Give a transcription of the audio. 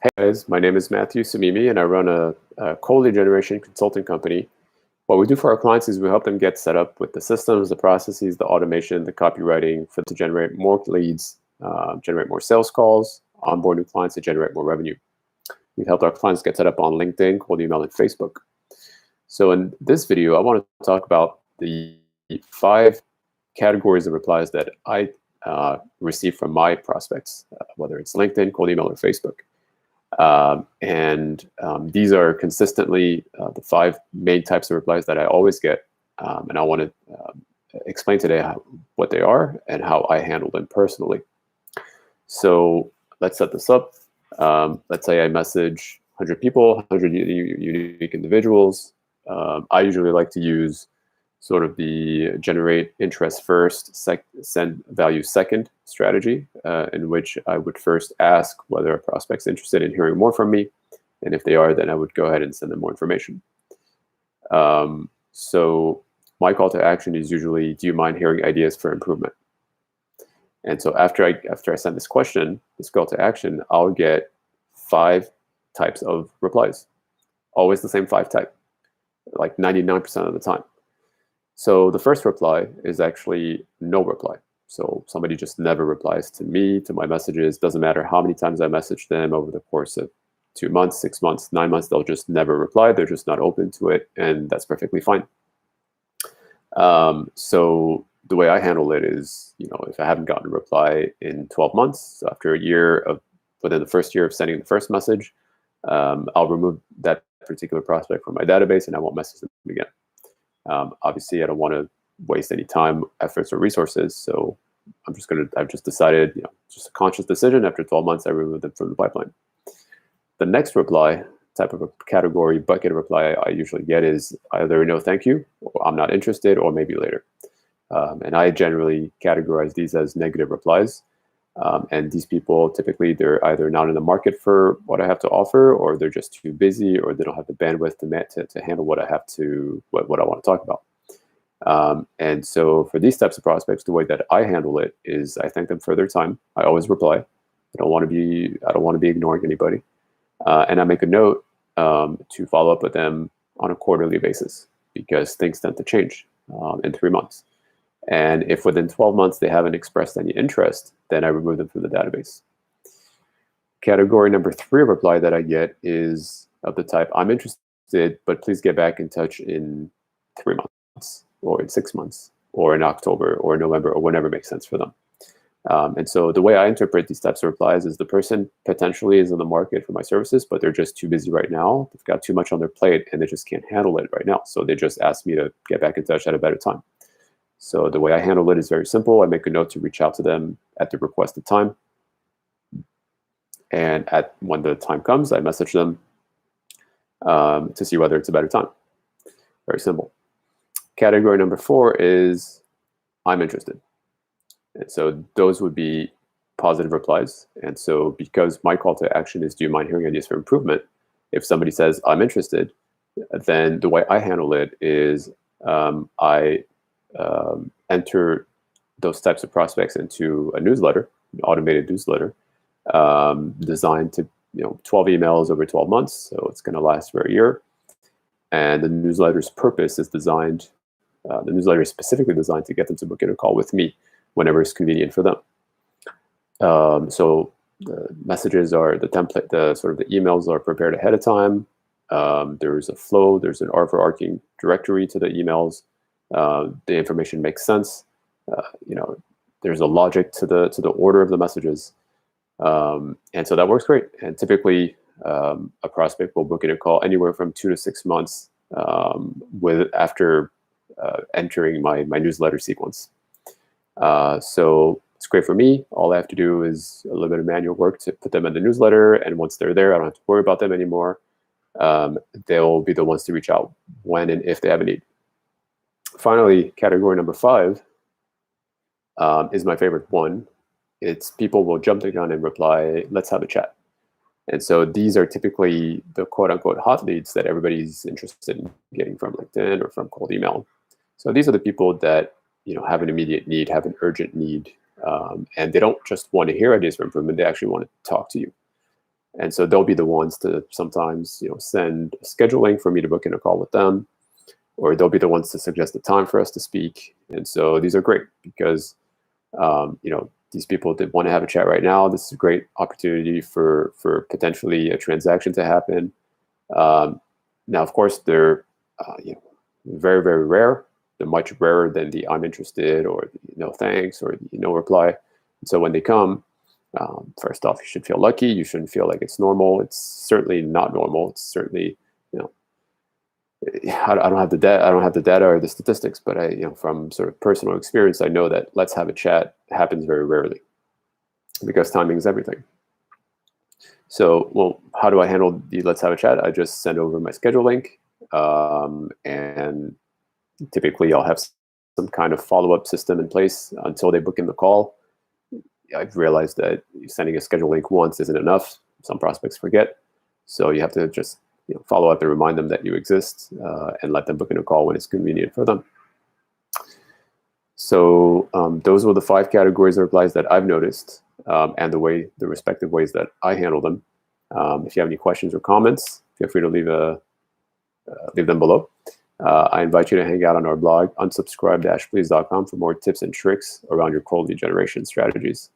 Hey guys, my name is Matthew Samimi and I run a cold lead generation consulting company. What we do for our clients is we help them get set up with the systems, the processes, the automation, the copywriting for them to generate more leads, generate more sales calls, onboard new clients, to generate more revenue. We've helped our clients get set up on LinkedIn, cold email, and Facebook. So in this video, I want to talk about the 5 categories of replies that I receive from my prospects, whether it's LinkedIn, cold email, or Facebook. These are consistently the 5 main types of replies that I always get. And I want to explain today what they are and how I handle them personally. So let's set this up. Let's say I message 100 people, 100 unique individuals. I usually like to use sort of the generate interest first, send value second strategy, in which I would first ask whether a prospect's interested in hearing more from me. And if they are, then I would go ahead and send them more information. So my call to action is usually, do you mind hearing ideas for improvement? And so after I send this question, this call to action, I'll get 5 types of replies. Always the same 5 type, like 99% of the time. So the first reply is actually no reply. So somebody just never replies to me, to my messages. Doesn't matter how many times I message them over the course of 2 months, 6 months, 9 months, they'll just never reply. They're just not open to it, and that's perfectly fine. So the way I handle it is, if I haven't gotten a reply in 12 months, so after a year within the first year of sending the first message, I'll remove that particular prospect from my database and I won't message them again. Obviously, I don't want to waste any time, efforts, or resources. So I've just decided, just a conscious decision. After 12 months, I remove them from the pipeline. The next reply, type of a category bucket reply I usually get is either no thank you, or I'm not interested, or maybe later. And I generally categorize these as negative replies. And these people, typically, they're either not in the market for what I have to offer, or they're just too busy, or they don't have the bandwidth to handle what I want to talk about. And so for these types of prospects, the way that I handle it is I thank them for their time. I always reply. I don't want to be ignoring anybody. And I make a note to follow up with them on a quarterly basis, because things tend to change in 3 months. And if within 12 months they haven't expressed any interest, then I remove them from the database. Category number 3 of reply that I get is of the type, I'm interested, but please get back in touch in 3 months, or in 6 months, or in October, or November, or whenever makes sense for them. And so the way I interpret these types of replies is the person potentially is in the market for my services, but they're just too busy right now. They've got too much on their plate and they just can't handle it right now. So they just ask me to get back in touch at a better time. So the way I handle it is very simple. I make a note to reach out to them at the requested time. And when the time comes, I message them to see whether it's a better time. Very simple. Category number 4 is I'm interested. And so those would be positive replies. And so because my call to action is, do you mind hearing ideas for improvement? If somebody says, I'm interested, then the way I handle it is I enter those types of prospects into a newsletter, an automated newsletter, designed to 12 emails over 12 months. So it's going to last for a year. And the newsletter's purpose is designed, the newsletter is specifically designed to get them to book in a call with me whenever it's convenient for them. So the messages are the template, the emails are prepared ahead of time. There's a flow, there's an overarching directory to the emails. The information makes sense. There's a logic to the order of the messages. And so that works great. And typically, a prospect will book in a call anywhere from 2 to 6 months after entering my newsletter sequence. So it's great for me. All I have to do is a little bit of manual work to put them in the newsletter. And once they're there, I don't have to worry about them anymore. They'll be the ones to reach out when and if they have a need. Finally, category number 5 is my favorite one. It's people will jump the gun and reply, let's have a chat. And so these are typically the quote unquote hot leads that everybody's interested in getting from LinkedIn or from cold email. So these are the people that have an immediate need, have an urgent need, and they don't just want to hear ideas for improvement, they actually want to talk to you. And so they'll be the ones to sometimes, send a schedule link for me to book in a call with them, or they'll be the ones to suggest a time for us to speak. And so these are great because, these people that want to have a chat right now. This is a great opportunity for potentially a transaction to happen. Now, of course, they're very, very rare. They're much rarer than the "I'm interested" or "no thanks" or "no reply." And so when they come, first off, you should feel lucky. You shouldn't feel like it's normal. It's certainly not normal. It's certainly, I don't have the data. I don't have the data or the statistics, but from sort of personal experience, I know that "let's have a chat" happens very rarely because timing is everything. So, well, how do I handle the "let's have a chat"? I just send over my schedule link, and typically I'll have some kind of follow-up system in place until they book in the call. I've realized that sending a schedule link once isn't enough. Some prospects forget, so you have to just follow up and remind them that you exist, and let them book in a call when it's convenient for them. So those were the 5 categories of replies that I've noticed, and the respective ways that I handle them. If you have any questions or comments, feel free to leave them below. I invite you to hang out on our blog, unsubscribe-please.com, for more tips and tricks around your cold lead generation strategies.